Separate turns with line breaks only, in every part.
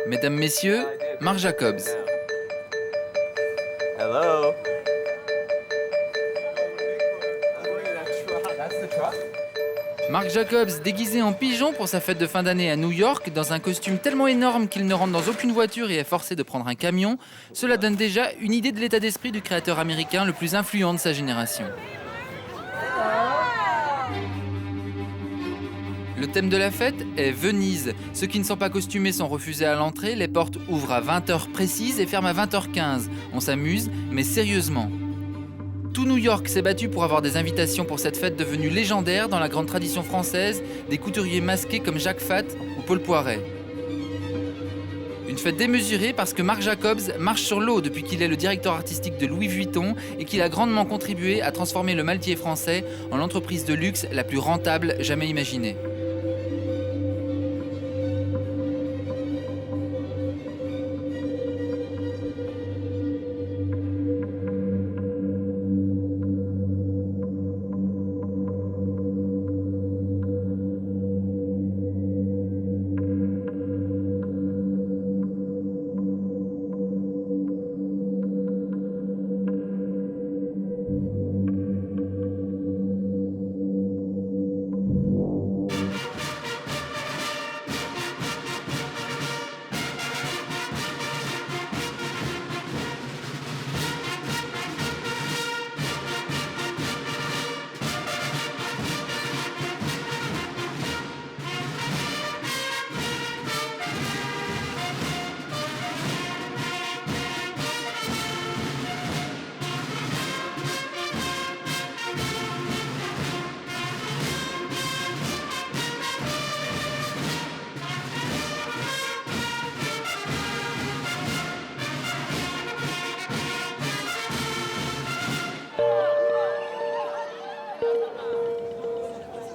Mesdames, Messieurs, Marc Jacobs.
Hello.
Marc Jacobs, déguisé en pigeon pour sa fête de fin d'année à New York, dans un costume tellement énorme qu'il ne rentre dans aucune voiture et est forcé de prendre un camion, cela donne déjà une idée de l'état d'esprit du créateur américain le plus influent de sa génération. Le thème de la fête est Venise. Ceux qui ne sont pas costumés sont refusés à l'entrée, les portes ouvrent à 20h précises et ferment à 20h15. On s'amuse, mais sérieusement. Tout New York s'est battu pour avoir des invitations pour cette fête devenue légendaire dans la grande tradition française des couturiers masqués comme Jacques Fatt ou Paul Poiret. Une fête démesurée parce que Marc Jacobs marche sur l'eau depuis qu'il est le directeur artistique de Louis Vuitton et qu'il a grandement contribué à transformer le Maltier français en l'entreprise de luxe la plus rentable jamais imaginée.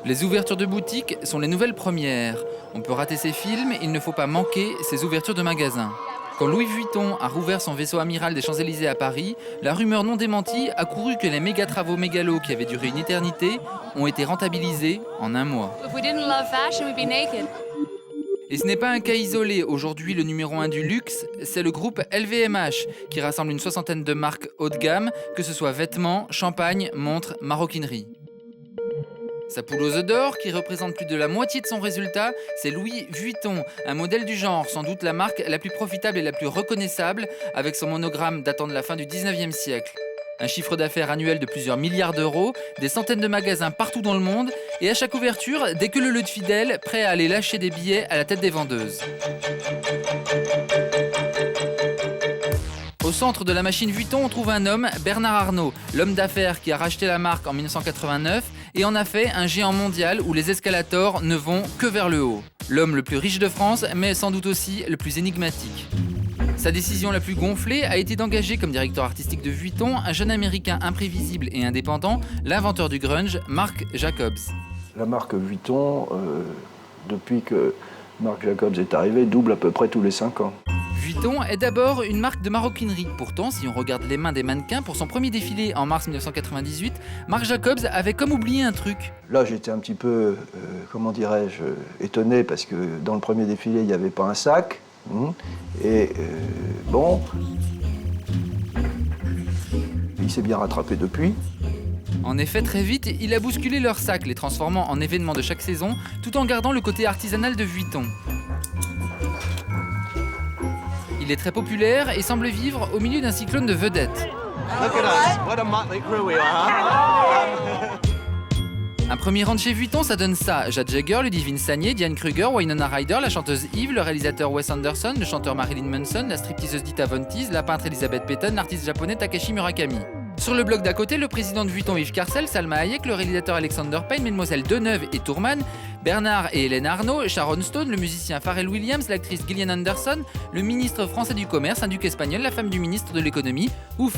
Les ouvertures de boutiques sont les nouvelles premières. On peut rater ses films, il ne faut pas manquer ses ouvertures de magasins. Quand Louis Vuitton a rouvert son vaisseau amiral des Champs-Élysées à Paris, la rumeur non démentie a couru que les méga travaux mégalos qui avaient duré une éternité ont été rentabilisés en un mois. Et ce n'est pas un cas isolé. Aujourd'hui, le numéro 1 du luxe, c'est le groupe LVMH, qui rassemble une soixantaine de marques haut de gamme, que ce soit vêtements, champagne, montres, maroquinerie. Sa poule aux œufs d'or, qui représente plus de la moitié de son résultat, c'est Louis Vuitton, un modèle du genre, sans doute la marque la plus profitable et la plus reconnaissable, avec son monogramme datant de la fin du 19e siècle. Un chiffre d'affaires annuel de plusieurs milliards d'euros, des centaines de magasins partout dans le monde, et à chaque ouverture, des queues-leu de fidèles prêts à aller lâcher des billets à la tête des vendeuses. Au centre de la machine Vuitton, on trouve un homme, Bernard Arnault, l'homme d'affaires qui a racheté la marque en 1989 et en a fait un géant mondial où les escalators ne vont que vers le haut. L'homme le plus riche de France, mais sans doute aussi le plus énigmatique. Sa décision la plus gonflée a été d'engager comme directeur artistique de Vuitton un jeune américain imprévisible et indépendant, l'inventeur du grunge, Marc Jacobs.
La marque Vuitton, depuis que Marc Jacobs est arrivé, double à peu près tous les 5 ans.
Vuitton est d'abord une marque de maroquinerie. Pourtant, si on regarde les mains des mannequins, pour son premier défilé en mars 1998, Marc Jacobs avait comme oublié un truc.
Là, j'étais un petit peu, comment dirais-je, étonné parce que dans le premier défilé, il n'y avait pas un sac. Et bon, il s'est bien rattrapé depuis.
En effet, très vite, il a bousculé leurs sacs, les transformant en événements de chaque saison, tout en gardant le côté artisanal de Vuitton. Il est très populaire et semble vivre au milieu d'un cyclone de vedettes. Un premier rang de chez Vuitton, ça donne ça. Jade Jagger, Ludivine Sagnier, Diane Kruger, Winona Ryder, la chanteuse Eve, le réalisateur Wes Anderson, le chanteur Marilyn Manson, la stripteaseuse Dita Von Teese, la peintre Elizabeth Peyton, l'artiste japonais Takashi Murakami. Sur le bloc d'à côté, le président de Vuitton Yves Carcel, Salma Hayek, le réalisateur Alexander Payne, Mesdemoiselles Deneuve et Tourman, Bernard et Hélène Arnault, Sharon Stone, le musicien Pharrell Williams, l'actrice Gillian Anderson, le ministre français du Commerce, un duc espagnol, la femme du ministre de l'économie. Ouf!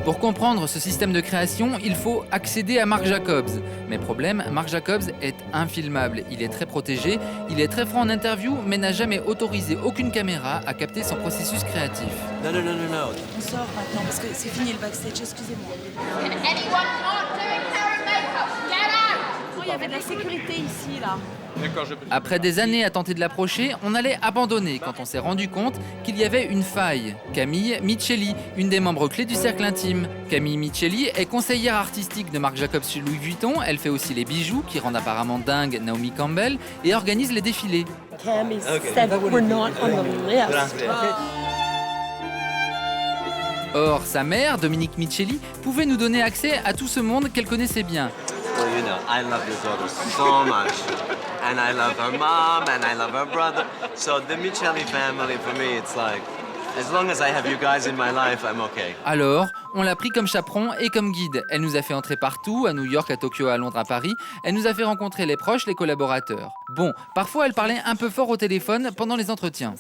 Pour comprendre ce système de création, il faut accéder à Marc Jacobs. Mais problème, Marc Jacobs est infilmable. Il est très protégé, il est très franc en interview, mais n'a jamais autorisé aucune caméra à capter son processus créatif.
Non.
On sort maintenant parce que c'est fini le backstage, excusez-moi.
Can anyone not doing hair and makeup get out?
il y avait de la sécurité ici, là.
Après des années à tenter de l'approcher, on allait abandonner quand on s'est rendu compte qu'il y avait une faille. Camille Micheli, une des membres clés du cercle intime. Camille Micheli est conseillère artistique de Marc Jacobs chez Louis Vuitton. Elle fait aussi les bijoux qui rendent apparemment dingue Naomi Campbell et organise les défilés.
Cammy said we're not on the list.
Or, sa mère, Dominique Micheli, pouvait nous donner accès à tout ce monde qu'elle connaissait bien.
Well, you know, I love your daughter so much. And I love her mom, and I love her brother. So the Micheli family, for me, it's like, as long as I have you guys in my life, I'm okay.
Alors, on l'a pris comme chaperon et comme guide. Elle nous a fait entrer partout, à New York, à Tokyo, à Londres, à Paris. Elle nous a fait rencontrer les proches, les collaborateurs. Bon, parfois elle parlait un peu fort au téléphone pendant les entretiens.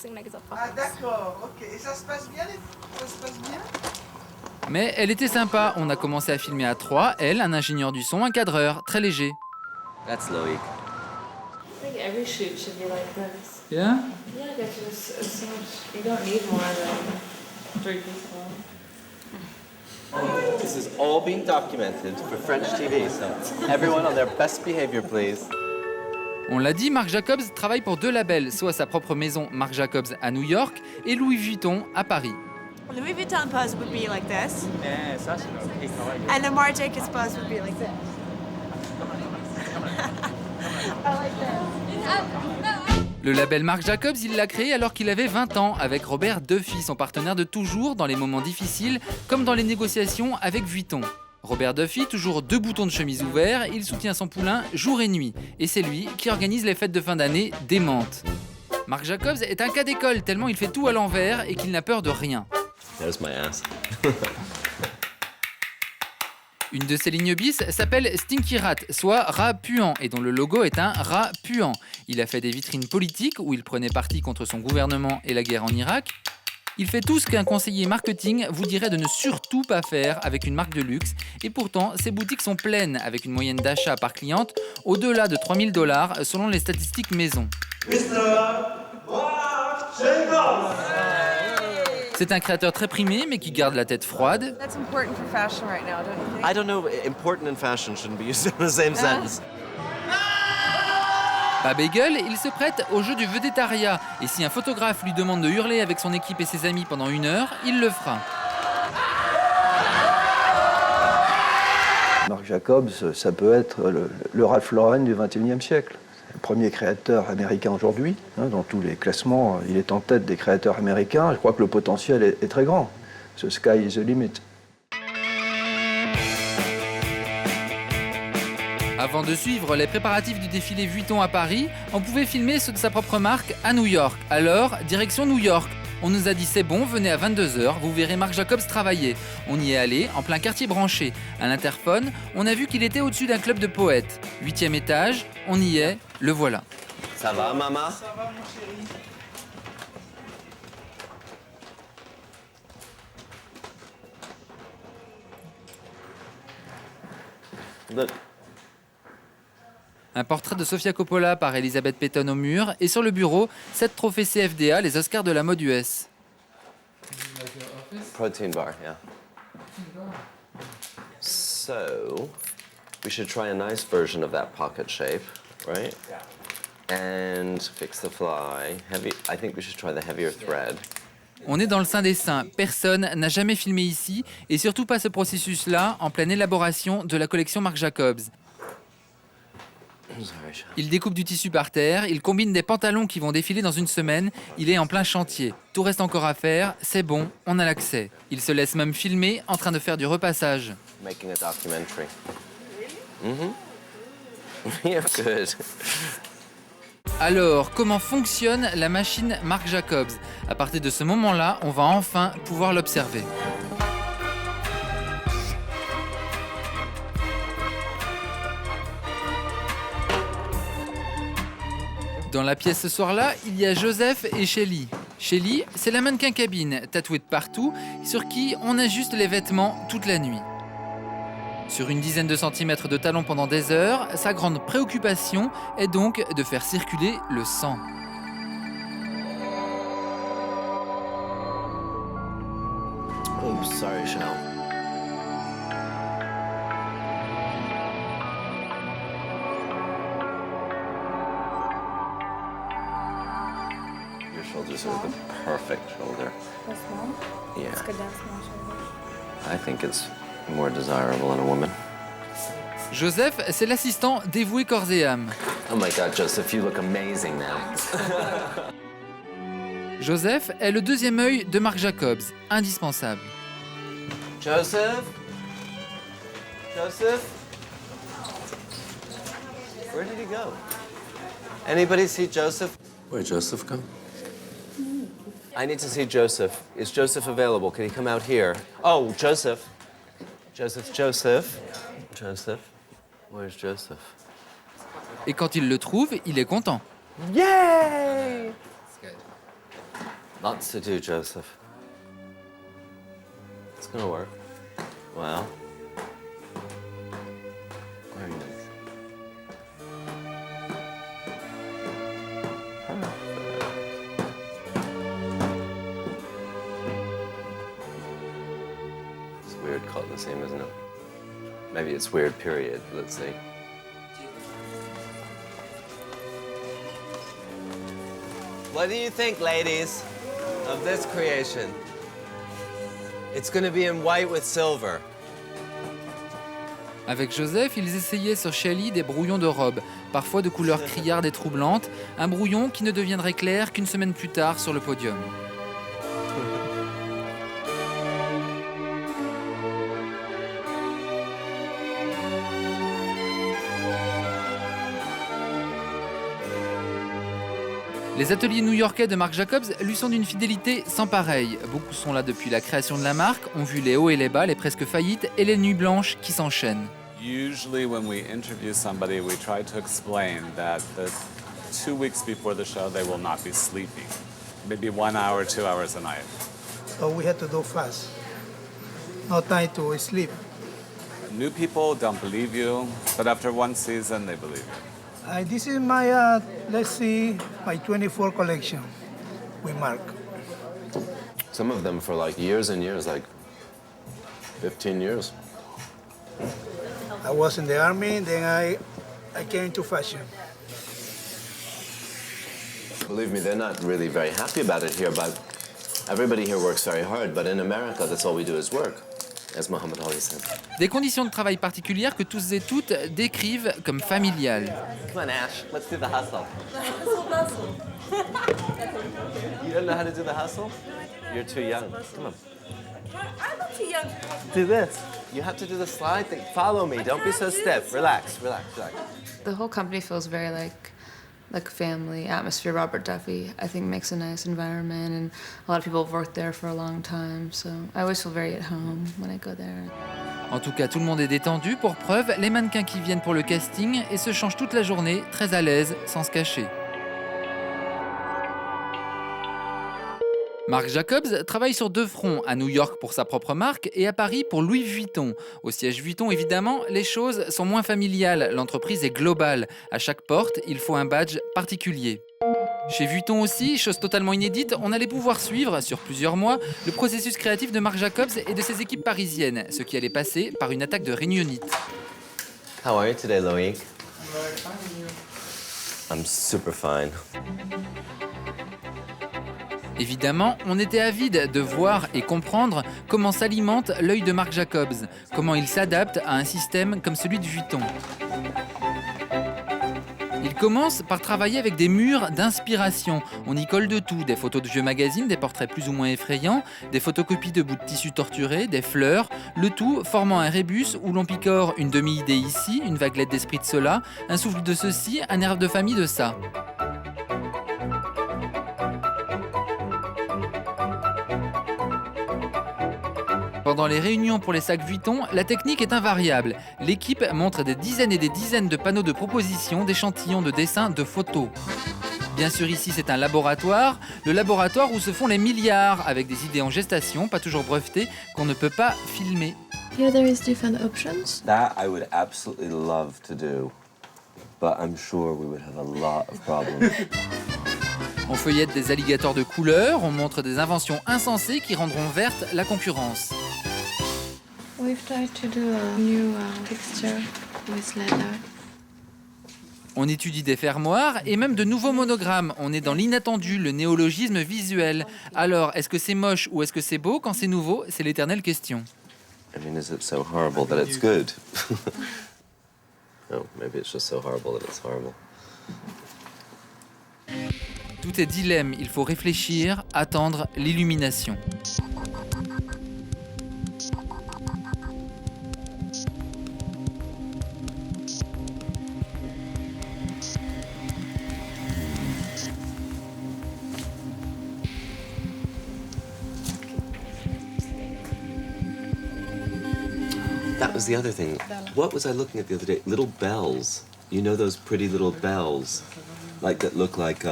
Ah d'accord, ok. Et ça se passe bien Ça se passe bien
Mais elle était sympa. On a commencé à filmer à 3, elle, un ingénieur du son, un cadreur, très léger.
That's Loic.
I think every shoot should be like this.
Yeah?
Yeah, because it's so much, you don't need more than 3 people.
This is all being documented for French TV, so everyone on their best behavior, please.
On l'a dit, Marc Jacobs travaille pour 2 labels, soit sa propre maison Marc Jacobs à New York et Louis Vuitton à Paris.
Louis Vuitton purse would be like this. And the Marc Jacobs purse would be like this.
Le label Marc Jacobs, il l'a créé alors qu'il avait 20 ans avec Robert Duffy, son partenaire de toujours dans les moments difficiles comme dans les négociations avec Vuitton. Robert Duffy, toujours 2 boutons de chemise ouverts, il soutient son poulain jour et nuit. Et c'est lui qui organise les fêtes de fin d'année démentes. Marc Jacobs est un cas d'école tellement il fait tout à l'envers et qu'il n'a peur de rien.
There's my ass.
Une de ses lignes bis s'appelle Stinky Rat, soit rat puant, et dont le logo est un rat puant. Il a fait des vitrines politiques où il prenait parti contre son gouvernement et la guerre en Irak. Il fait tout ce qu'un conseiller marketing vous dirait de ne surtout pas faire avec une marque de luxe, et pourtant ses boutiques sont pleines avec une moyenne d'achat par cliente au-delà de 3 000 $ selon les statistiques maison. C'est un créateur très primé mais qui garde la tête froide.
That's important for fashion right now, don't you think?
I don't know, important and fashion shouldn't be used in the same sentence.
Pas Bagel, il se prête au jeu du vedettariat. Et si un photographe lui demande de hurler avec son équipe et ses amis pendant 1 heure, il le fera.
Marc Jacobs, ça peut être le Ralph Lauren du XXIe siècle. Le premier créateur américain aujourd'hui. Dans tous les classements, il est en tête des créateurs américains. Je crois que le potentiel est très grand. The sky is the limit.
Avant de suivre les préparatifs du défilé Vuitton à Paris, on pouvait filmer ceux de sa propre marque à New York. Alors, direction New York. On nous a dit c'est bon, venez à 22h, vous verrez Marc Jacobs travailler. On y est allé, en plein quartier branché. À l'interphone, on a vu qu'il était au-dessus d'un club de poètes. 8e étage, on y est, le voilà.
Ça va, maman?
Ça va mon chéri?
Look.
Un portrait de Sofia Coppola par Elizabeth Peyton au mur et sur le bureau, 7 trophées CFDA, les Oscars de la mode US.
Protein bar, yeah. So, we should try a nice version of that pocket shape, right? And fix the fly. Heavy. I think we should try the heavier thread.
On est dans le sein des saints, personne n'a jamais filmé ici et surtout pas ce processus-là en pleine élaboration de la collection Marc Jacobs. Il découpe du tissu par terre, il combine des pantalons qui vont défiler dans 1 semaine, il est en plein chantier. Tout reste encore à faire, c'est bon, on a l'accès. Il se laisse même filmer en train de faire du repassage.
Making a documentary. You're good.
Alors, comment fonctionne la machine Marc Jacobs? À partir de ce moment-là, on va enfin pouvoir l'observer. Dans la pièce ce soir-là, il y a Joseph et Shelly. Shelly, c'est la mannequin cabine, tatouée de partout, sur qui on ajuste les vêtements toute la nuit. Sur une dizaine de centimètres de talons pendant des heures, sa grande préoccupation est donc de faire circuler le sang.
Oh, sorry, Shell. shoulders are the perfect shoulder.
That's small.
Yeah.
It's good to have small shoulders.
I think it's more desirable in a woman.
Joseph, c'est l'assistant dévoué corps et âme.
Oh my God, Joseph, you look amazing now.
Joseph est le deuxième œil de Marc Jacobs, indispensable.
Joseph? Joseph? Where did he go? Anybody see Joseph? Where'd Joseph go? I need to see Joseph. Is Joseph available? Can he come out here? Oh, Joseph. Joseph. Joseph. Where's Joseph?
Et quand il le trouve, il est content.
Yay! Lots to do, Joseph. It's gonna work. Well. Very nice. It's weird called the same, isn't it? Maybe it's weird, period. Let's see. What do you think, ladies, of this creation? It's going to be in white with silver.
Avec Joseph, ils essayaient sur Shelley des brouillons de robes, parfois de couleur criarde et troublante, un brouillon qui ne deviendrait clair qu'une semaine plus tard sur le podium. Les ateliers new-yorkais de Marc Jacobs lui sont d'une fidélité sans pareille. Beaucoup sont là depuis la création de la marque, ont vu les hauts et les bas, les presque faillites et les nuits blanches qui s'enchaînent.
Usually when we interview somebody, we try to explain that the 2 weeks before the show, they will not be sleeping. Maybe 1 hour, 2 hours a night.
So we had to do fast. No time to sleep.
New people don't believe you, but after one season, they believe you.
This is my, let's see, my 24 collection with Mark.
Some of them for like years and years, like 15 years.
I was in the army, then I came to fashion.
Believe me, they're not really very happy about it here, but everybody here works very hard. But in America, that's all we do is work, as Muhammad Ali said.
Des conditions de travail particulières que tous et toutes décrivent comme familiales.
Come on, Ash, let's do the hustle. You don't know how to do the hustle? You're too young. Come on.
I'm not too young.
Do this. You have to do the slide thing. Follow me. Don't be so stiff. Relax, relax, relax.
The whole company feels very like family atmosphere. Robert Duffy, I think, makes a nice environment, and a lot of people have worked there for a long time, so I always feel very at home when I go there.
En tout cas, tout le monde est détendu. Pour preuve, les mannequins qui viennent pour le casting et se changent toute la journée, très à l'aise, sans se cacher. Marc Jacobs travaille sur 2 fronts, à New York pour sa propre marque et à Paris pour Louis Vuitton. Au siège Vuitton, évidemment, les choses sont moins familiales. L'entreprise est globale. À chaque porte, il faut un badge particulier. Chez Vuitton aussi, chose totalement inédite, on allait pouvoir suivre, sur plusieurs mois, le processus créatif de Marc Jacobs et de ses équipes parisiennes, ce qui allait passer par une attaque de réunionnite.
How are you today, Loïc? I'm super fine.
Évidemment, on était avide de voir et comprendre comment s'alimente l'œil de Marc Jacobs, comment il s'adapte à un système comme celui de Vuitton. Il commence par travailler avec des murs d'inspiration. On y colle de tout, des photos de vieux magazines, des portraits plus ou moins effrayants, des photocopies de bouts de tissu torturés, des fleurs, le tout formant un rébus où l'on picore une demi-idée ici, une vaguelette d'esprit de cela, un souffle de ceci, un air de famille de ça. Pendant les réunions pour les sacs Vuitton, la technique est invariable. L'équipe montre des dizaines et des dizaines de panneaux de propositions, d'échantillons de dessins, de photos. Bien sûr, ici, c'est un laboratoire, le laboratoire où se font les milliards, avec des idées en gestation, pas toujours brevetées, qu'on ne peut pas filmer.
Here there is different options.
That I would absolutely love to do, but I'm sure we would have a lot of problems.
On feuillette des alligators de couleur, on montre des inventions insensées qui rendront verte la concurrence.
We've tried to do a new texture with leather.
On étudie des fermoirs et même de nouveaux monogrammes. On est dans l'inattendu, le néologisme visuel. Alors, est-ce que c'est moche ou est-ce que c'est beau? Quand c'est nouveau, c'est l'éternelle question.
I mean, is it so horrible that it's good? No, maybe it's just so horrible that it's horrible.
Tout est dilemme, il faut réfléchir, attendre l'illumination.
That was the other thing. What was I looking at the other day? Little bells. You know those pretty little bells, like that look like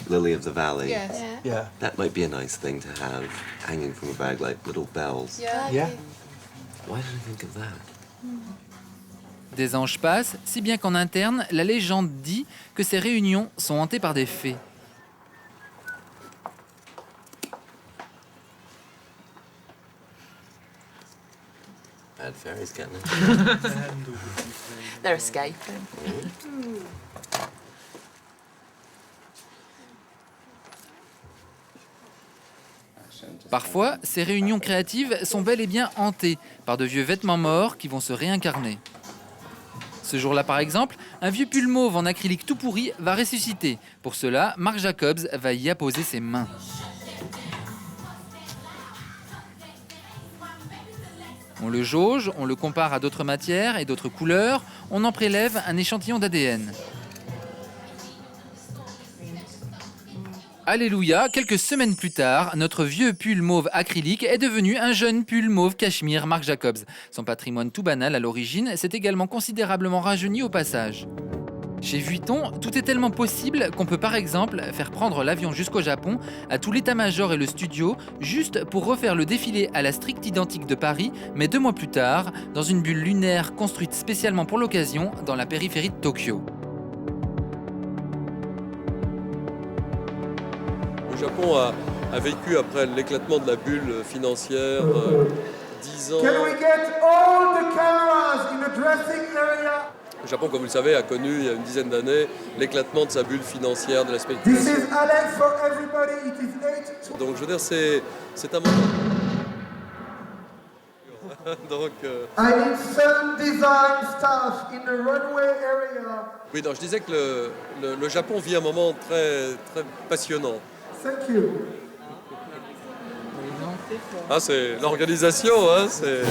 lily of the valley.
Yes.
Yeah.
That might be a nice thing to have hanging from a bag, like little bells.
Yeah.
Why did I think of that?
Des anges passent, si bien qu'en interne, la légende dit que ces réunions sont hantées par des fées.
Bad fairies getting it.
They're escaping.
Parfois, ces réunions créatives sont bel et bien hantées par de vieux vêtements morts qui vont se réincarner. Ce jour-là, par exemple, un vieux pull mauve en acrylique tout pourri va ressusciter. Pour cela, Marc Jacobs va y apposer ses mains. On le jauge, on le compare à d'autres matières et d'autres couleurs, on en prélève un échantillon d'ADN. Alléluia, quelques semaines plus tard, notre vieux pull mauve acrylique est devenu un jeune pull mauve cachemire Marc Jacobs. Son patrimoine tout banal à l'origine s'est également considérablement rajeuni au passage. Chez Vuitton, tout est tellement possible qu'on peut par exemple faire prendre l'avion jusqu'au Japon à tout l'état-major et le studio juste pour refaire le défilé à la stricte identique de Paris, mais 2 mois plus tard, dans une bulle lunaire construite spécialement pour l'occasion dans la périphérie de Tokyo.
Le Japon a vécu après l'éclatement de la bulle financière 10 ans.
Can we get all the cameras in the dressing area?
Le Japon, comme vous le savez, a connu il y a une dizaine d'années l'éclatement de sa bulle financière, de la
This
spéculation.
is Alex for everybody. It is 8.
Donc je veux dire, c'est un moment. Donc,
I need some design stuff in the runway area.
oui, non, je disais que le Japon vit un moment très, très passionnant.
Thank you.
Ah, c'est l'organisation, hein, c'est...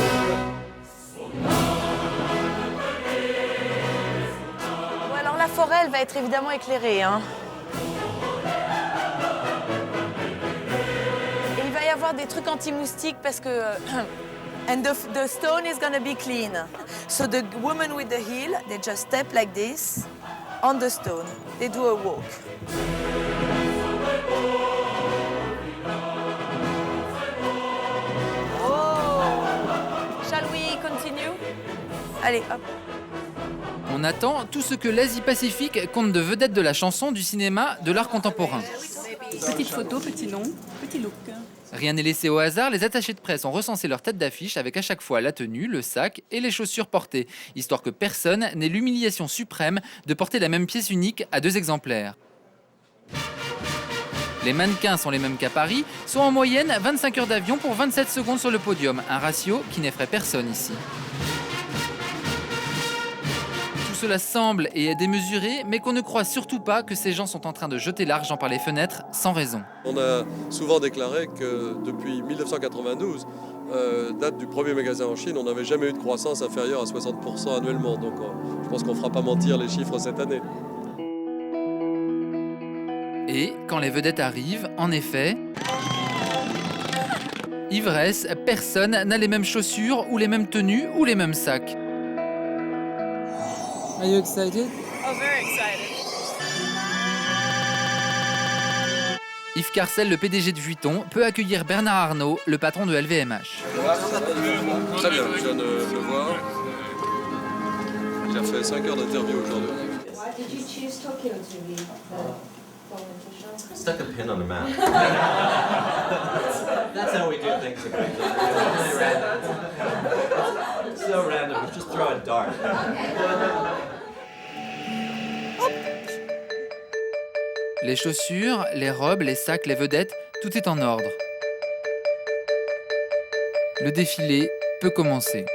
Bon, alors la forêt, elle va être évidemment éclairée, hein. Et il va y avoir des trucs anti-moustiques parce que... and the stone is gonna be clean. So the woman with the heel, they just step like this on the stone. They do a walk. Shall we continue? Allez, hop.
On attend tout ce que l'Asie-Pacifique compte de vedettes de la chanson, du cinéma, de l'art contemporain.
Petite photo, petit nom, petit look.
Rien n'est laissé au hasard, les attachés de presse ont recensé leur tête d'affiche avec à chaque fois la tenue, le sac et les chaussures portées, histoire que personne n'ait l'humiliation suprême de porter la même pièce unique à 2 exemplaires. Les mannequins sont les mêmes qu'à Paris, soit en moyenne 25 heures d'avion pour 27 secondes sur le podium, un ratio qui n'effraie personne ici. Tout cela semble et est démesuré, mais qu'on ne croit surtout pas que ces gens sont en train de jeter l'argent par les fenêtres sans raison.
On a souvent déclaré que depuis 1992, date du premier magasin en Chine, on n'avait jamais eu de croissance inférieure à 60% annuellement. Donc je pense qu'on ne fera pas mentir les chiffres cette année.
Et quand les vedettes arrivent, en effet, ivresse, personne n'a les mêmes chaussures ou les mêmes tenues ou les mêmes sacs.
Are you excited?
Oh, very excited.
Yves Carcel, le PDG de Vuitton, peut accueillir Bernard Arnault, le patron de LVMH.
Très bien, je viens de le voir. Il a fait 5 heures d'interview aujourd'hui.
Why did you choose Tokyo to be
Stuck a pin on the map. That's how we do things. It's so random. We just throw a dart.
Okay.
Les chaussures, les robes, les sacs, les vedettes, tout est en ordre. Le défilé peut commencer.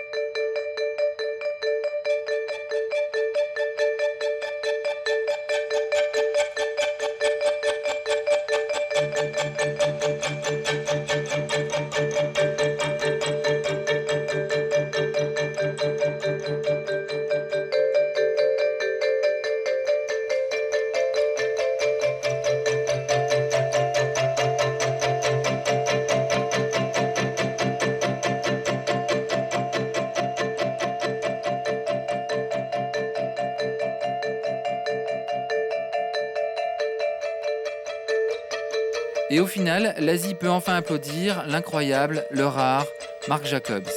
Et au final, l'Asie peut enfin applaudir l'incroyable, le rare Marc Jacobs.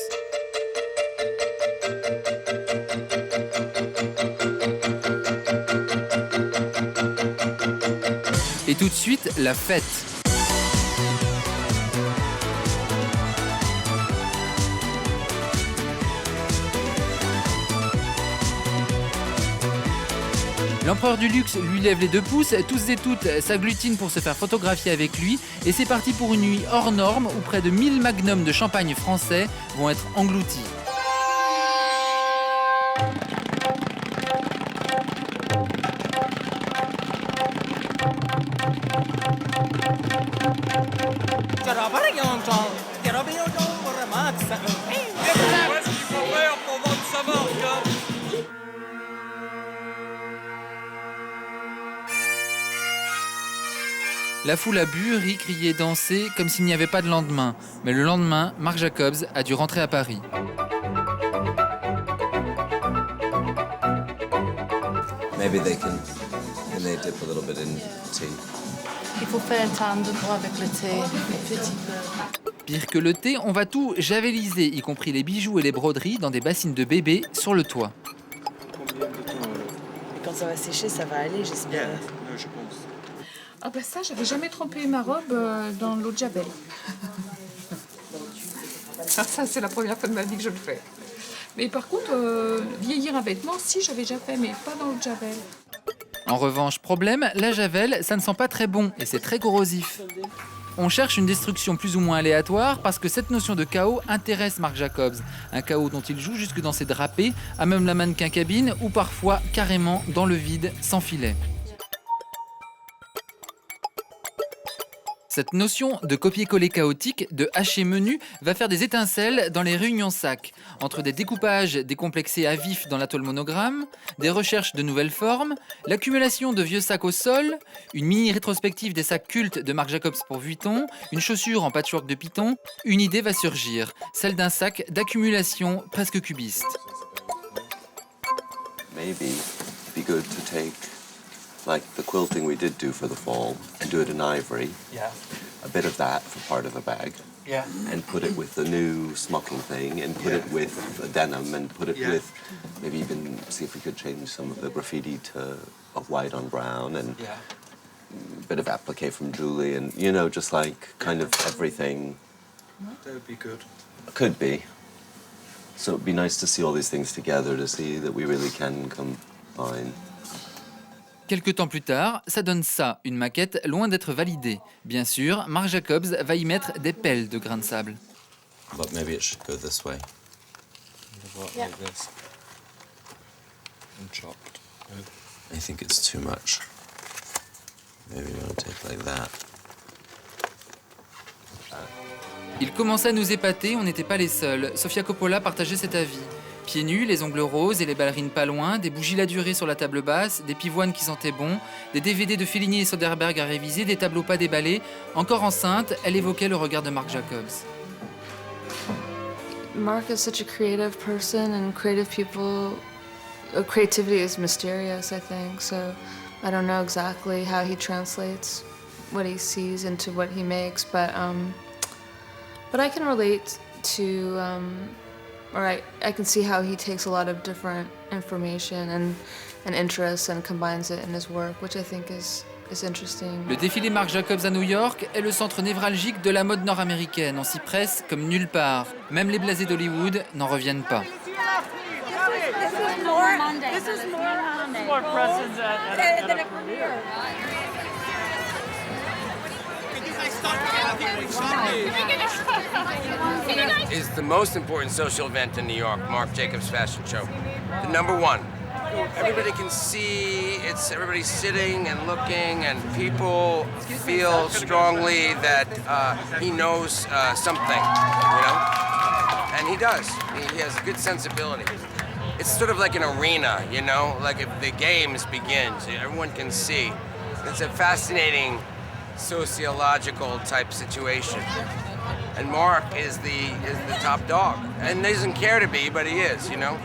Et tout de suite, la fête. L'empereur du luxe lui lève les 2 pouces, tous et toutes s'agglutinent pour se faire photographier avec lui et c'est parti pour une nuit hors norme où près de 1000 magnums de champagne français vont être engloutis. La foule a bu, ri, crié, dansé, comme s'il n'y avait pas de lendemain. Mais le lendemain, Marc Jacobs a dû rentrer à Paris.
Maybe they dip a little bit in tea.
Il faut faire un temps de bois avec le thé, un petit peu.
Pire que le thé, on va tout javeliser, y compris les bijoux et les broderies, dans des bassines de bébé sur le toit.
Et quand ça va sécher, ça va aller, j'espère.
Je pense.
Ah ben ça, j'avais jamais trempé ma robe dans l'eau de Javel. Ça, c'est la première fois de ma vie que je le fais. Mais par contre, vieillir un vêtement, si, j'avais déjà fait, mais pas dans l'eau de Javel.
En revanche, problème, la javel, ça ne sent pas très bon et c'est très corrosif. On cherche une destruction plus ou moins aléatoire parce que cette notion de chaos intéresse Marc Jacobs. Un chaos dont il joue jusque dans ses drapés, à même la mannequin cabine ou parfois carrément dans le vide, sans filet. Cette notion de copier-coller chaotique, de hacher menu, va faire des étincelles dans les réunions sacs, entre des découpages décomplexés à vif dans la toile monogramme, des recherches de nouvelles formes, l'accumulation de vieux sacs au sol, une mini-rétrospective des sacs cultes de Marc Jacobs pour Vuitton, une chaussure en patchwork de Python, une idée va surgir, celle d'un sac d'accumulation presque cubiste.
Maybe it'd be good to take like the quilting we did do for the fall and do it in ivory.
Yeah.
A bit of that for part of a bag.
Yeah.
And put it with the new smocking thing and put it with a denim and put it with maybe even see if we could change some of the graffiti to of white on brown and a bit of applique from Julie and you know just like kind of everything.
That would be good.
Could be. So it'd be nice to see all these things together to see that we really can combine.
Quelques temps plus tard, ça donne ça, une maquette loin d'être validée. Bien sûr, Marc Jacobs va y mettre des pelles de grains de sable.
But maybe it should go this way.
Like this. And chopped.
I think it's too much. Maybe we want to take like that.
Il commençait à nous épater, on n'était pas les seuls. Sofia Coppola partageait cet avis. Pieds nus, les ongles roses et les ballerines pas loin, des bougies la durée sur la table basse, des pivoines qui sentaient bon, des DVD de Fellini et Soderbergh à réviser, des tableaux pas déballés. Encore enceinte, elle évoquait le regard de Marc Jacobs.
Mark is such a creative person, and creative people, creativity is mysterious, I think. So I don't know exactly how he translates what he sees into what he makes, but I can relate to, or I can see how he takes a lot of different information and interests and combines it in his work, which I think is interesting.
Le défilé Marc Jacobs à New York est le centre névralgique de la mode nord-américaine. On s'y presse comme nulle part. Même les blasés d'Hollywood n'en reviennent pas.
Is the most important social event in New York, Marc Jacobs Fashion Show. The number one. Everybody can see, it's everybody sitting and looking, and people feel strongly that he knows something, you know? And he does. He has a good sensibility. It's sort of like an arena, you know? Like if the games begins, everyone can see. It's a fascinating sociological type situation. And Marc is the top dog. And he doesn't care to be, but he is, you know?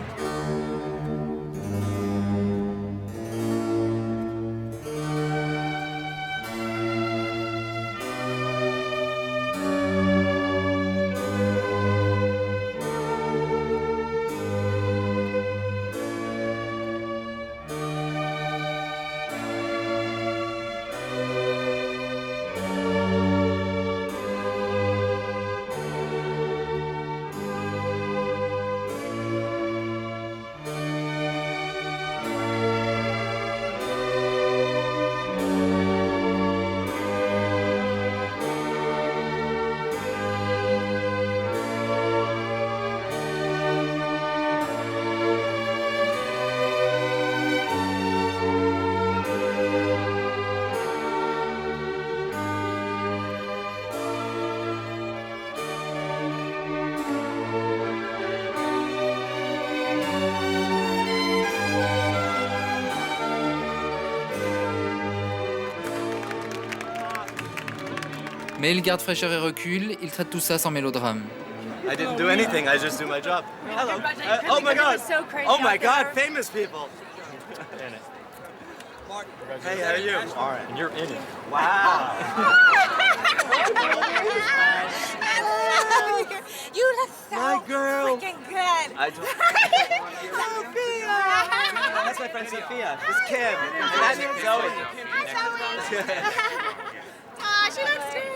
Mais il garde fraîcheur et recul, il traite tout ça sans mélodrame.
I didn't do anything, I just do my job. Hello. Oh my God. Oh my God, famous people. Hey, how are you? All right. And you're in it. Wow.
You look so freaking good.
I do. Sophia! That's my friend Sophia. This is Kim. And that's Zoe.
Aw, she looks great.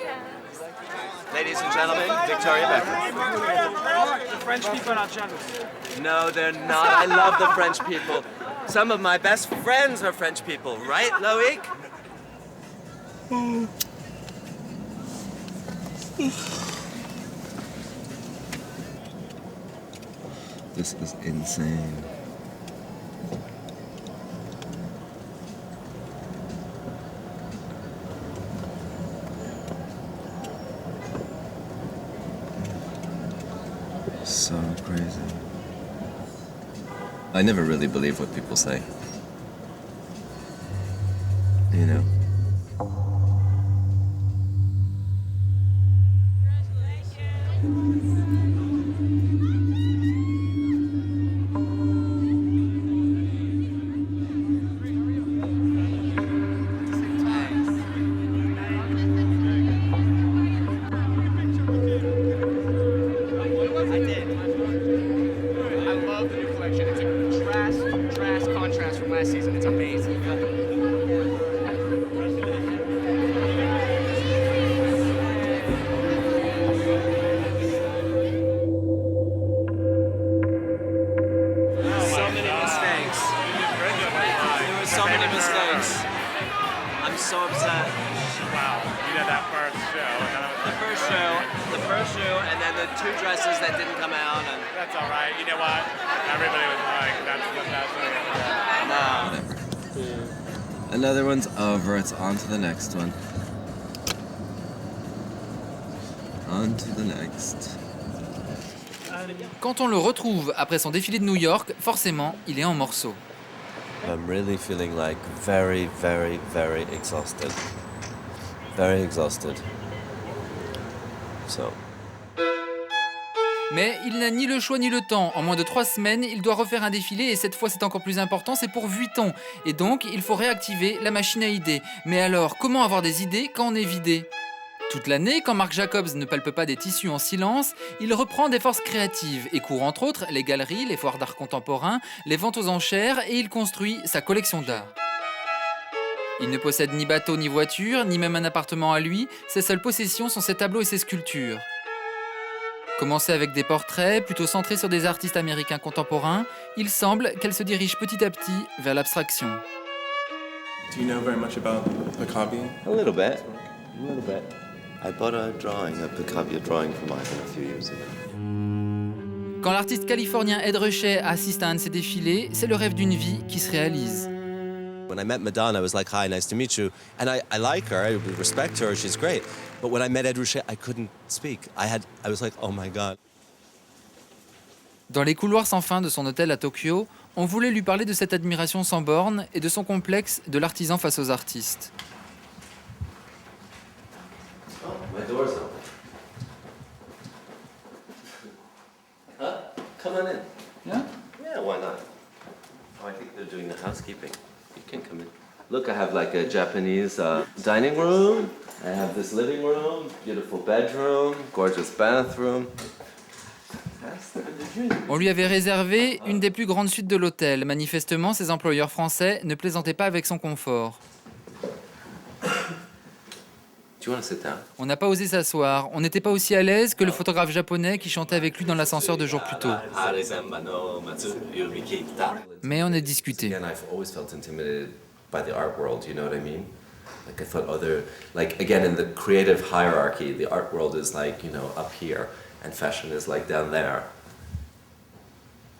Ladies and gentlemen, Victoria Beckham.
The French people are not jealous.
No, they're not. I love the French people. Some of my best friends are French people, right, Loic?
This is insane. So crazy. I never really believe what people say. You know? Another one's over, it's on to the next one. On to the next.
Quand on le retrouve après son défilé de New York, forcément, il est en morceaux.
I'm really feeling like very, very, very exhausted. Very exhausted. So.
Mais il n'a ni le choix ni le temps. En moins de 3 semaines, il doit refaire un défilé et cette fois c'est encore plus important, c'est pour Vuitton. Et donc, il faut réactiver la machine à idées. Mais alors, comment avoir des idées quand on est vidé ? Toute l'année, quand Marc Jacobs ne palpe pas des tissus en silence, il reprend des forces créatives et court entre autres les galeries, les foires d'art contemporain, les ventes aux enchères et il construit sa collection d'art. Il ne possède ni bateau ni voiture, ni même un appartement à lui, ses seules possessions sont ses tableaux et ses sculptures. Commencé avec des portraits, plutôt centrés sur des artistes américains contemporains, il semble qu'elle se dirige petit à petit vers l'abstraction.
Do you know very much about the copying?
A little bit. A little bit. I bought a drawing, a Picabia drawing from Ivan a few years ago.
Quand l'artiste californien Ed Ruscha assiste à un de ses défilés, c'est le rêve d'une vie qui se réalise.
When I met Madonna, I was like, hi, nice to meet you. And I like her, I respect her, she's great. But when I met Ed Ruscha, I couldn't speak. I was like, oh my God.
Dans les couloirs sans fin de son hôtel à Tokyo, on voulait lui parler de cette admiration sans borne et de son complexe de l'artisan face aux artistes.
Oh, my door's open. Huh? Come on in.
Yeah?
Yeah, why not? Oh, I think they're doing the housekeeping. You can come in. Look, I have like a Japanese dining room. I have this living room, beautiful bedroom, gorgeous bathroom.
On lui avait réservé une des plus grandes suites de l'hôtel. Manifestement, ses employeurs français ne plaisantaient pas avec son confort. On n'a pas osé s'asseoir. On n'était pas aussi à l'aise que le photographe japonais qui chantait avec lui dans l'ascenseur 2 jours plus tôt. Mais on a discuté.
By the art world, you know what I mean? Like I thought like again in the creative hierarchy, the art world is like, you know, up here and fashion is like down there.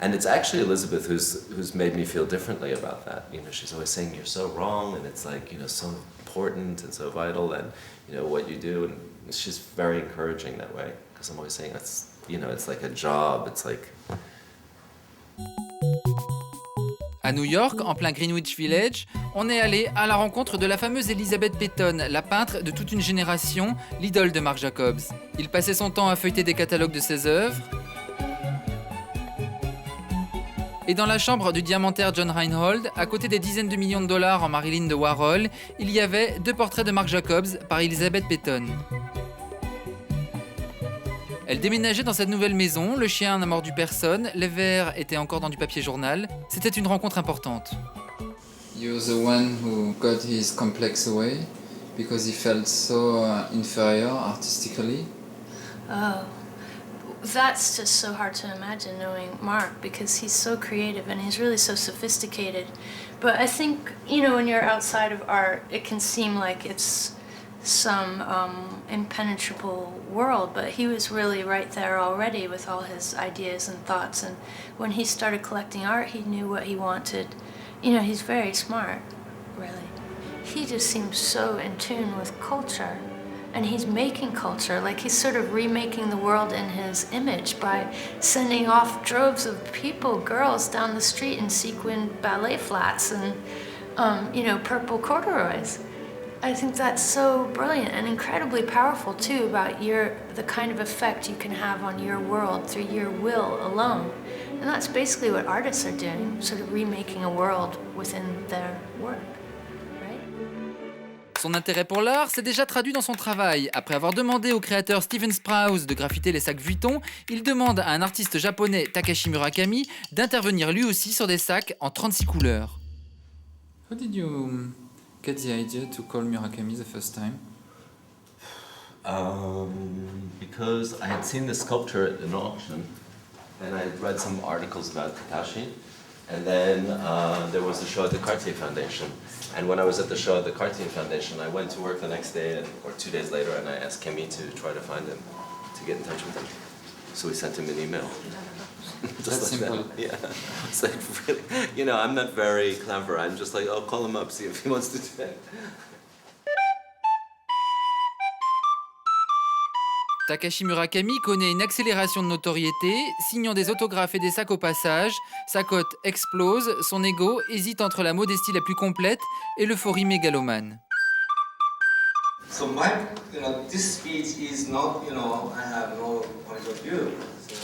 And it's actually Elizabeth who's made me feel differently about that. You know, she's always saying you're so wrong and it's like, you know, so important and so vital and, you know, what you do, and she's very encouraging that way because I'm always saying it's, you know, it's like a job, it's like.
À New York, en plein Greenwich Village, on est allé à la rencontre de la fameuse Elizabeth Peyton, la peintre de toute une génération, l'idole de Marc Jacobs. Il passait son temps à feuilleter des catalogues de ses œuvres. Et dans la chambre du diamantaire John Reinhold, à côté des dizaines de millions de dollars en Marilyn de Warhol, il y avait 2 portraits de Marc Jacobs par Elizabeth Peyton. Elle déménageait dans cette nouvelle maison, le chien n'a mordu personne, les verres étaient encore dans du papier journal. C'était une rencontre importante.
You're the one who got his complex away because he felt so inferior artistically.
Oh, that's just so hard to imagine knowing Mark because he's so creative and he's really so sophisticated. But I think, you know, when you're outside of art, it can seem like it's some impenetrable world, but he was really right there already with all his ideas and thoughts, and when he started collecting art he knew what he wanted. You know, he's very smart, really. He just seems so in tune with culture, and he's making culture, like he's sort of remaking the world in his image by sending off droves of people, girls down the street in sequin ballet flats and you know, purple corduroys. I think that's so brilliant and incredibly powerful too about the kind of effect you can have on your world through your will alone. And that's basically what artists are doing, sort of remaking a world within their work.
Son intérêt pour l'art s'est déjà traduit dans son travail. Après avoir demandé au créateur Steven Sprouse de graffiter les sacs Vuitton, il demande à un artiste japonais, Takashi Murakami, d'intervenir lui aussi sur des sacs en 36 couleurs.
How did you get the idea to call Murakami the first time?
Because I had seen the sculpture at an auction, and I had read some articles about Takashi, and then there was a show at the Cartier Foundation. And when I was at the show at the Cartier Foundation, I went to work the next day, or 2 days later, and I asked Kemi to try to find him, to get in touch with him. So we sent him an email. Just like
simple.
that. Yeah. It's like, really, you know, I'm not very clever. I'm just like, oh, call him up, see if he wants to do that.
Takashi Murakami connaît une accélération de notoriété, signant des autographes et des sacs au passage. Sa cote explose, son ego hésite entre la modestie la plus complète et l'euphorie mégalomane.
So my, you know, this speech is not, you know, I have no point of view. So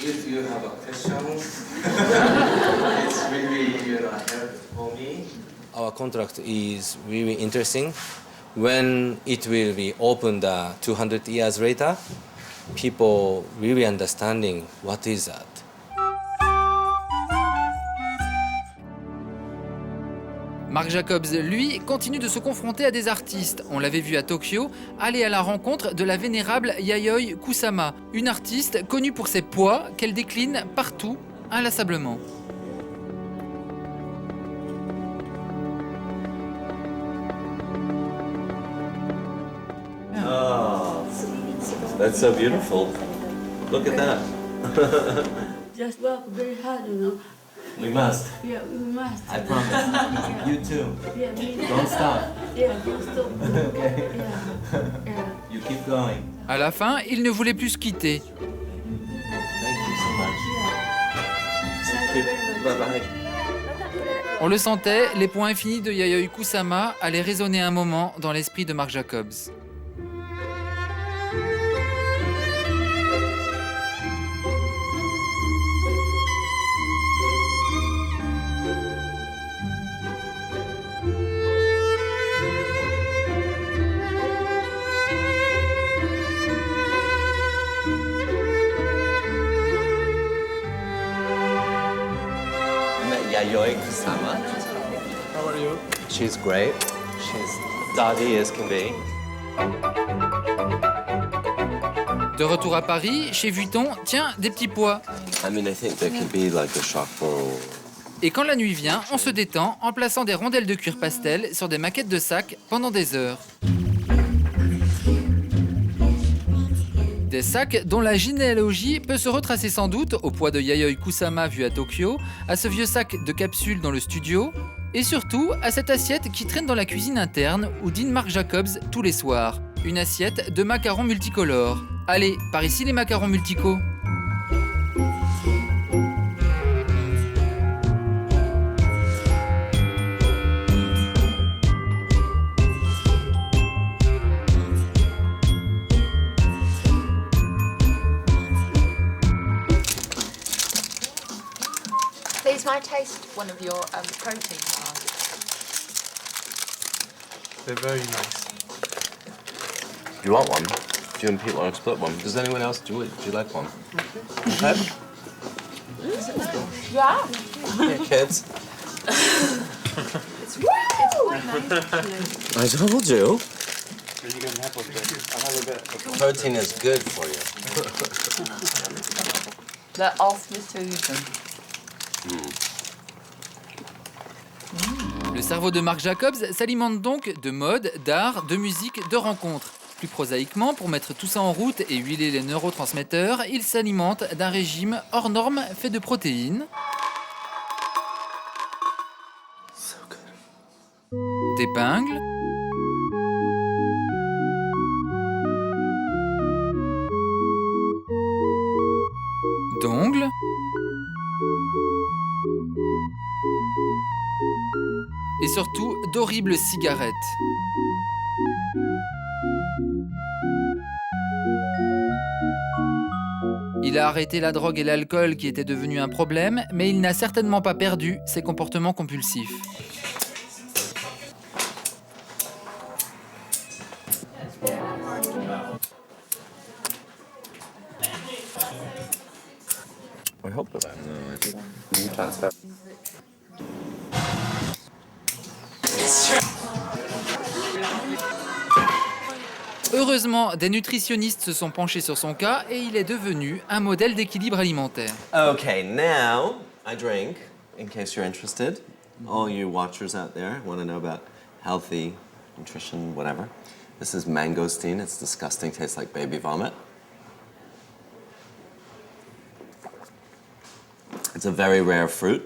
if you have a question, it's really, you know, helpful for me.
Our contract is really interesting. When it will be opened 200 years later, people really understanding what is that.
Marc Jacobs, lui, continue de se confronter à des artistes. On l'avait vu à Tokyo, aller à la rencontre de la vénérable Yayoi Kusama, une artiste connue pour ses poids qu'elle décline partout, inlassablement.
That's so beautiful. Look at that.
Just work very hard, you know.
We must.
Yeah, we must.
I promise. You too.
Yeah, me too.
Don't stop.
Yeah, don't stop.
Okay.
Yeah. Yeah.
You keep going.
À la fin, il ne voulait plus se quitter.
Thank you so much. Bye bye.
On le sentait, les points infinis de Yayoi Kusama allaient résonner un moment dans l'esprit de Marc Jacobs.
Yayoi Kusama.
How are you?
She's great. She's dotty as can be.
De retour à Paris, chez Vuitton, tiens, des petits pois.
I mean, I think there could be like a shop for...
Et quand la nuit vient, on se détend en plaçant des rondelles de cuir pastel sur des maquettes de sacs pendant des heures. Des sacs dont la généalogie peut se retracer sans doute au poids de Yayoi Kusama vu à Tokyo, à ce vieux sac de capsule dans le studio, et surtout à cette assiette qui traîne dans la cuisine interne où dîne Marc Jacobs tous les soirs. Une assiette de macarons multicolores. Allez, par ici les macarons multicos.
Please, may I taste one of your protein bars?
They're very nice.
Do you want one? Do you and Pete want to split one? Does anyone else do it? Do you like one? Okay.
Yeah.
Yeah, kids.
It's quite nice.
I told you.
You can have a bit. I'll have a bit.
Protein is good for you.
They're off the season.
Le cerveau de Marc Jacobs s'alimente donc de mode, d'art, de musique, de rencontres. Plus prosaïquement, pour mettre tout ça en route et huiler les neurotransmetteurs, il s'alimente d'un régime hors norme fait de protéines, d'épingles, d'ongles, et surtout d'horribles cigarettes. Il a arrêté la drogue et l'alcool qui étaient devenus un problème, mais il n'a certainement pas perdu ses comportements compulsifs.
I hope that. No, it's... You transfer.
Heureusement, des nutritionnistes se sont penchés sur son cas et il est devenu un modèle d'équilibre alimentaire.
Okay, now I drink, in case you're interested. All you watchers out there want to know about healthy nutrition, whatever. This is mangosteen. It's disgusting, tastes like baby vomit. It's a very rare fruit.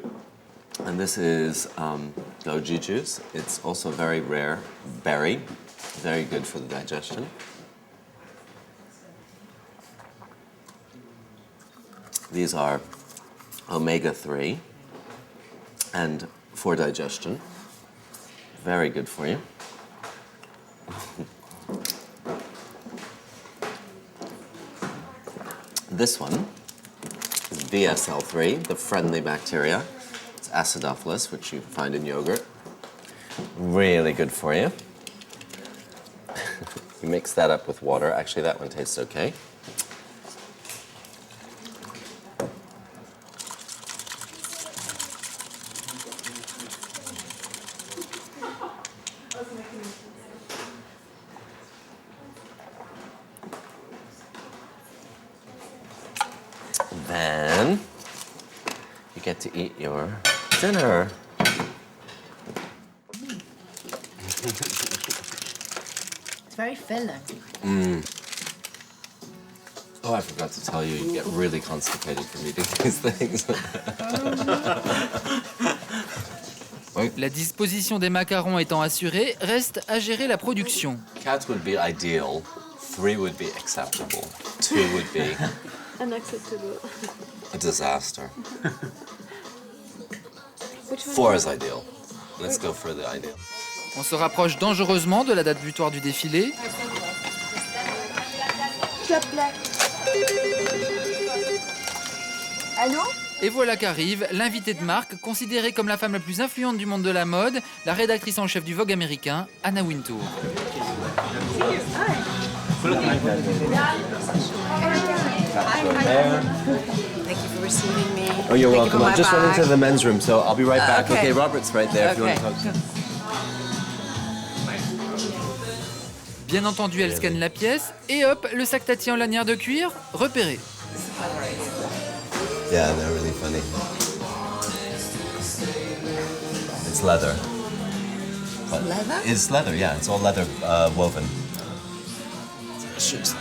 And this is goji juice. It's also a very rare berry. Very good for the digestion. These are omega-3 and for digestion. Very good for you. This one is VSL3, the friendly bacteria. It's acidophilus, which you find in yogurt. Really good for you. You mix that up with water. Actually, that one tastes okay. Then you get to eat your dinner.
It's very filling.
Oh, I forgot to tell you, you get really constipated from eating these things.
La disposition des macarons étant assurée, reste à gérer la production.
4 would be ideal, 3 would be acceptable, 2 would be
Unacceptable.
a disaster. 4 is ideal. Let's go for the ideal.
On se rapproche dangereusement de la date butoir du défilé.
Allô?
Et voilà qu'arrive l'invitée de marque, considérée comme la femme la plus influente du monde de la mode, la rédactrice en chef du Vogue américain, Anna Wintour.
Thank you for receiving me.
Oh, you're
Thank you
welcome.
for
I
my
just went
bag.
into the men's room, so I'll be right back.
Okay.
Okay, Robert's right there if you want
Okay.
to talk to him.
Bien entendu, elle scanne la pièce, et hop, le sac Tati en lanière de cuir, repéré.
Yeah, they're really funny. It's leather. But
Leather?
It's leather, yeah. It's all leather woven. It's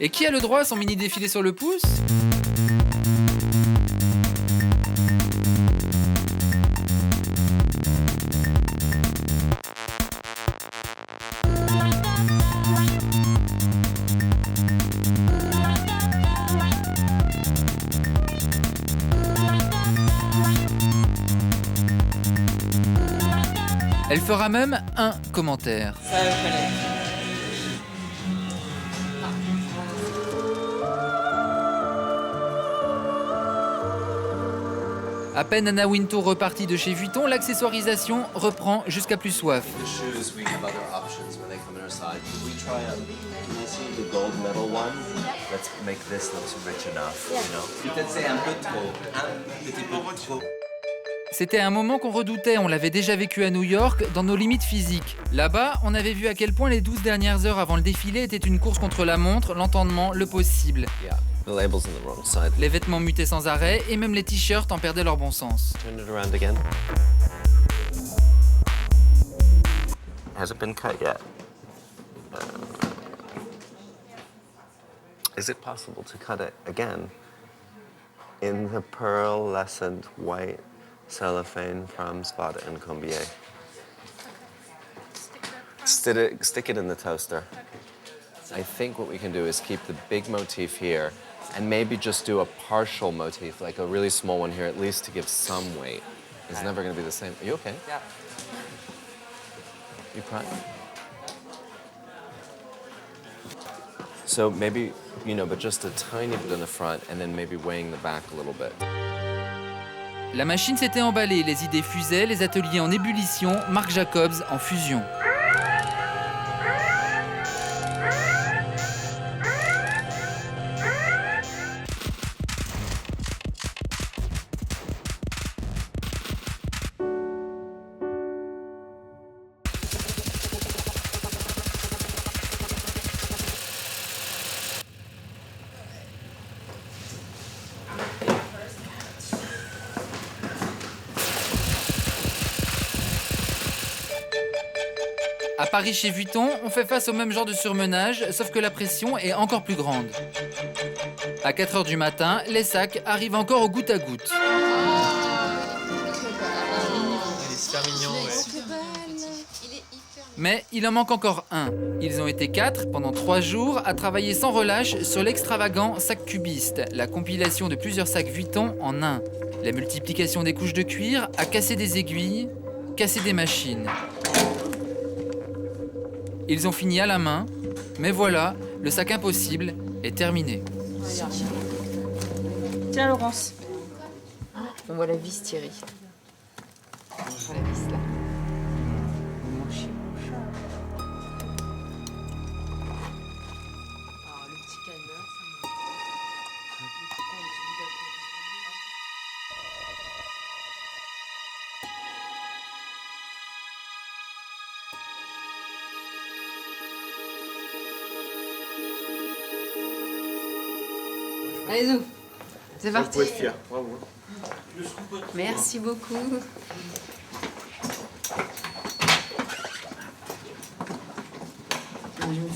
Et qui a le droit à son mini défilé sur le pouce? Elle fera même un commentaire.
Ça, je connais.
À peine Anna Wintour repartie de chez Vuitton, l'accessoirisation reprend jusqu'à plus soif.
The shoes, we have other options when they come in our side. Could we try can you see the gold medal one? Let's make this look rich enough, you know? Peut-être c'est un peu trop, un petit peu trop.
C'était un moment qu'on redoutait, on l'avait déjà vécu à New York, dans nos limites physiques. Là-bas, on avait vu à quel point les 12 dernières heures avant le défilé étaient une course contre la montre, l'entendement, le possible.
Yeah, the label's on the wrong side.
Les vêtements mutaient sans arrêt, et même les t-shirts en perdaient leur bon sens.
Turn it around again. Has it been cut yet? Is it possible to cut it again in the pearlescent white cellophane from Spada and Combier? Stick it in the toaster. I think what we can do is keep the big motif here and maybe just do a partial motif, like a really small one here, at least to give some weight. It's never going to be the same. Are you okay?
Yeah.
You crying? So maybe, but just a tiny bit in the front and then maybe weighing the back a little bit.
La machine s'était emballée, les idées fusaient, les ateliers en ébullition, Marc Jacobs en fusion. À Paris chez Vuitton, on fait face au même genre de surmenage, sauf que la pression est encore plus grande. À 4 h du matin, les sacs arrivent encore au goutte à goutte.
Il est super mignon, ouais.
Mais il en manque encore un. Ils ont été 4 pendant 3 jours à travailler sans relâche sur l'extravagant sac cubiste, la compilation de plusieurs sacs Vuitton en un. La multiplication des couches de cuir a cassé des aiguilles, cassé des machines. Ils ont fini à la main, mais voilà, le sac impossible est terminé.
Tiens, Laurence.
On voit la vis Thierry. On voit la vis là. Mon chien. Allez, nous. C'est parti.
Vous pouvez être fier, bravo.
Merci beaucoup.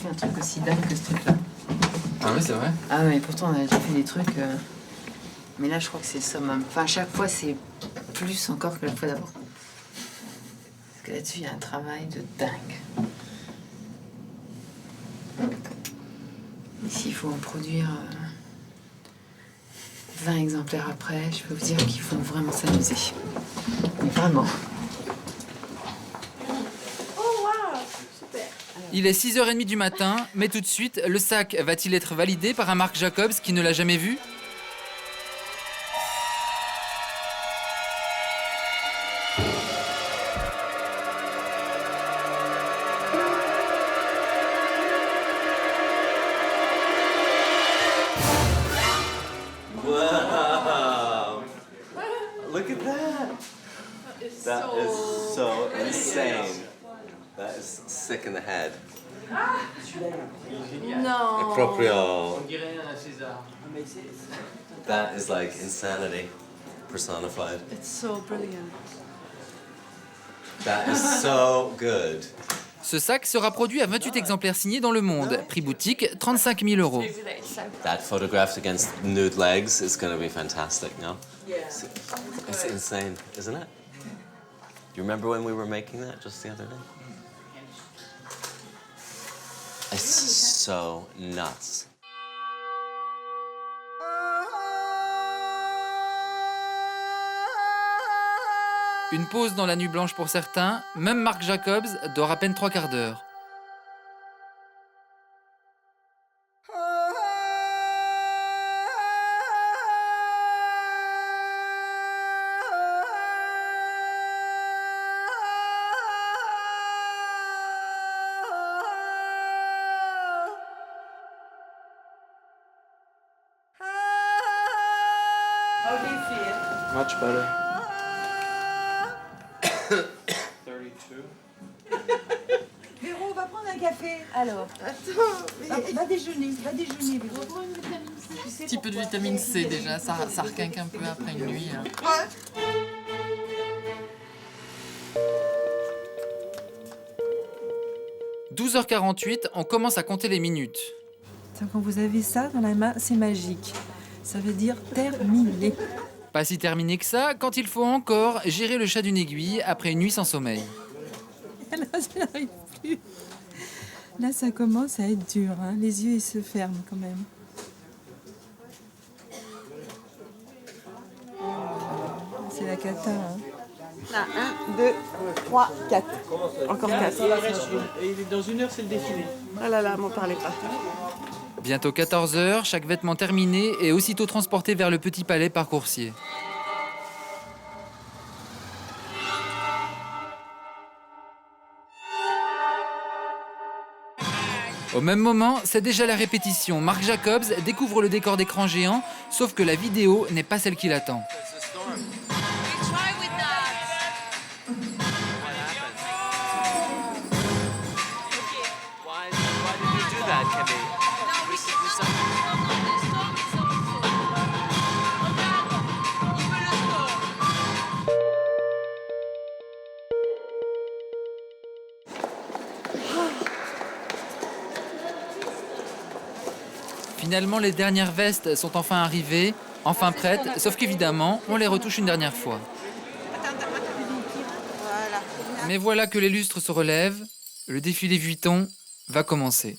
fait un truc aussi dingue que ce truc-là.
Ah oui, c'est vrai.
Ah ouais, pourtant on a déjà fait des trucs. Mais là, je crois que c'est le summum. Enfin, à chaque fois, c'est plus encore que la fois d'avant. Parce que là-dessus, il y a un travail de dingue. Ici, il faut en produire 20 exemplaires après. Je peux vous dire qu'ils vont vraiment s'amuser. Mais vraiment.
Il est 6h30 du matin, mais tout de suite, le sac va-t-il être validé par un Marc Jacobs qui ne l'a jamais vu?
Wow! Look at that! That is so insane. That is sick in the head.
Non.
Proprio.
On dirait un César.
That is like insanity personified.
It's so brilliant.
That is so good.
Ce sac sera produit à 28 exemplaires signés dans le monde. Prix boutique, 35 000 €.
That photographed against nude legs is going to be fantastic, no?
Yeah.
It's insane, isn't it? Do you remember when we were making that just the other day? It's so nuts.
Une pause dans la nuit blanche pour certains, même Marc Jacobs dort à peine 3 quarts d'heure.
How do you feel?
Much better.
32.
Véro, on va prendre un café. Alors. Attends, va déjeuner, Véro.
Un petit peu de vitamine C déjà, ça requinque un peu après une nuit. Hein.
12h48, on commence à compter les minutes.
Quand vous avez ça dans la main, c'est magique. Ça veut dire terminé.
Pas si terminé que ça, quand il faut encore gérer le chat d'une aiguille après une nuit sans sommeil.
Là, je n'arrive plus. Là, ça commence à être dur. Hein. Les yeux, ils se ferment quand même. C'est la cata. Hein.
Là, 1, 2, 3, 4. Encore 4.
Et dans une heure, c'est le défilé.
Oh là là, m'en parlez pas.
Bientôt 14h, chaque vêtement terminé et aussitôt transporté vers le Petit Palais par coursier. Au même moment, c'est déjà la répétition. Marc Jacobs découvre le décor d'écran géant, sauf que la vidéo n'est pas celle qu'il attend. Finalement, les dernières vestes sont enfin arrivées, enfin prêtes, sauf qu'évidemment, on les retouche une dernière fois. Mais voilà que les lustres se relèvent, le défilé Vuitton va commencer.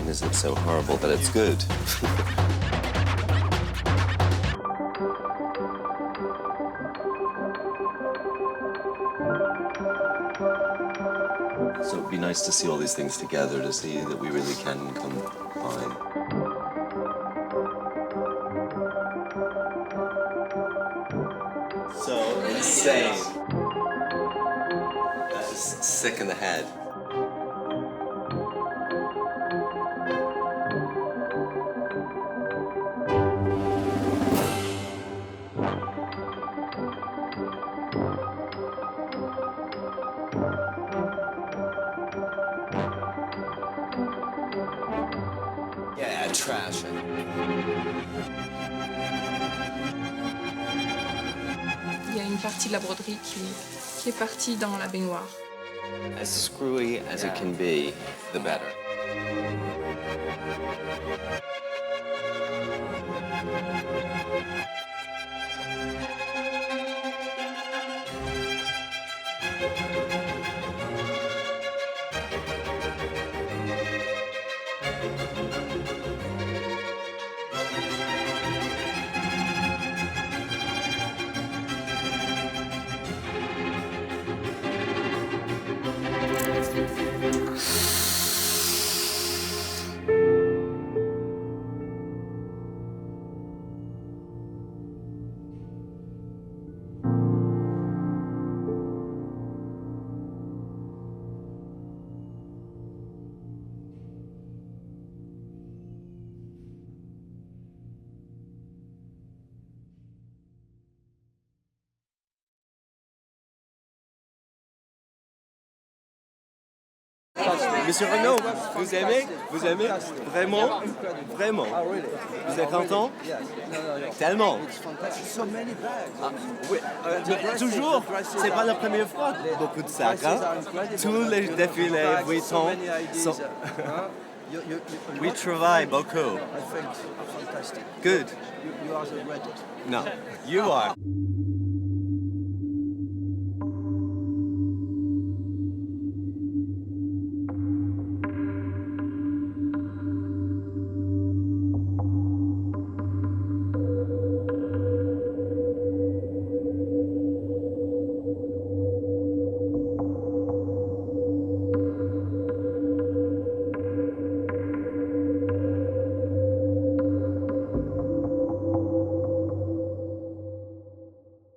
Is it so horrible that it's good? So it'd be nice to see all these things together, to see that we really can combine. So insane.
sick in the head. Yeah, trash it.
Il y a une partie de la broderie qui est partie dans la baignoire.
As screwy as it can be, the better.
Monsieur Renaud, vous aimez? Vous aimez? Vraiment? Vraiment? Vous êtes content? Tellement. Ah, oui. Toujours, c'est pas la première fois. Beaucoup de sacs, hein? Tous les défilés Vuitton sont... We travaille beaucoup. Good. No, you are.